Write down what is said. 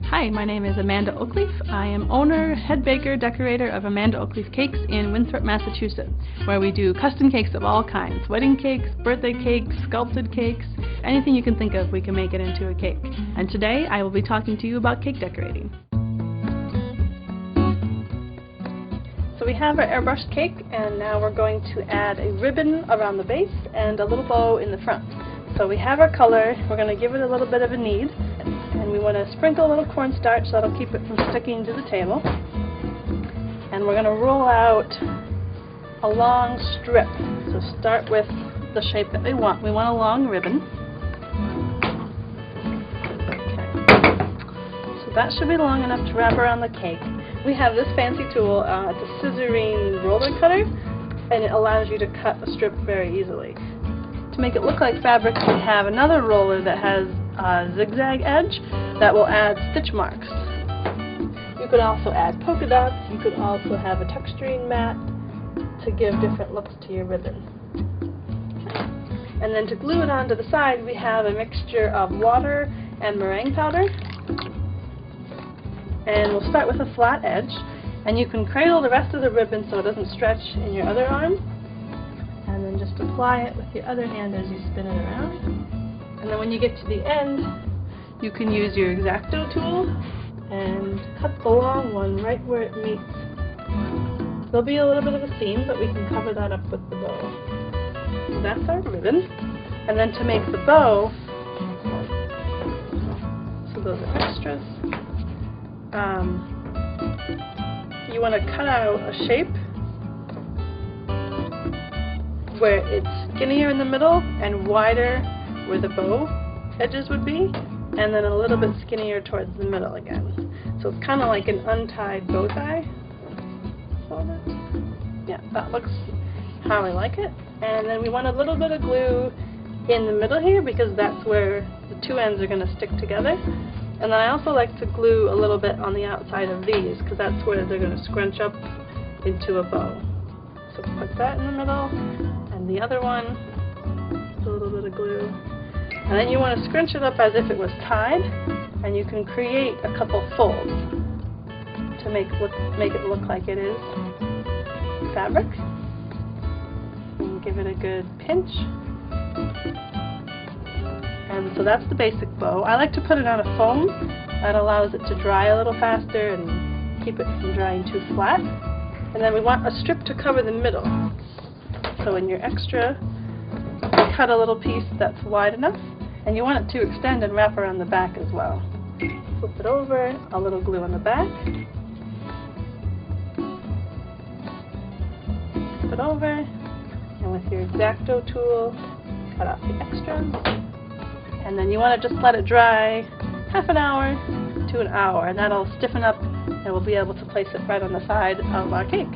Hi, my name is Amanda Oakleaf. I am owner, head baker, decorator of Amanda Oakleaf Cakes in Winthrop, Massachusetts, where we do custom cakes of all kinds. Wedding cakes, birthday cakes, sculpted cakes, anything you can think of, we can make it into a cake. And today I will be talking to you about cake decorating. So we have our airbrushed cake, and now we're going to add a ribbon around the base and a little bow in the front. So we have our color, we're going to give it a little bit of a knead, and we want to sprinkle a little cornstarch so that'll keep it from sticking to the table. And we're going to roll out a long strip. So start with the shape that we want. We want a long ribbon. Okay. So that should be long enough to wrap around the cake. We have this fancy tool, it's a scissoring roller cutter, and it allows you to cut a strip very easily. To make it look like fabric, we have another roller that has a zigzag edge that will add stitch marks. You could also add polka dots. You could also have a texturing mat to give different looks to your ribbon. And then to glue it onto the side, we have a mixture of water and meringue powder. And we'll start with a flat edge, and you can cradle the rest of the ribbon so it doesn't stretch in your other arm. And then just apply it with your other hand as you spin it around. And then when you get to the end, you can use your X-Acto tool and cut the long one right where it meets. There'll be a little bit of a seam, but we can cover that up with the bow. So that's our ribbon. And then to make the bow, so those are extras, you want to cut out a shape where it's skinnier in the middle and wider where the bow edges would be, and then a little bit skinnier towards the middle again. So it's kind of like an untied bow tie. Yeah, that looks how I like it. And then we want a little bit of glue in the middle here because that's where the two ends are going to stick together. And then I also like to glue a little bit on the outside of these because that's where they're going to scrunch up into a bow. So put that in the middle, and the other one, a little bit of glue. And then you want to scrunch it up as if it was tied, and you can create a couple folds to make it look like it is fabric. And give it a good pinch. And so that's the basic bow. I like to put it on a foam. That allows it to dry a little faster and keep it from drying too flat. And then we want a strip to cover the middle. So in your extra, cut a little piece that's wide enough, and you want it to extend and wrap around the back as well. Flip it over, a little glue on the back. Flip it over, and with your X-Acto tool, cut off the extras. And then you want to just let it dry half an hour to an hour, and that'll stiffen up and we'll be able to place it right on the side of our cake.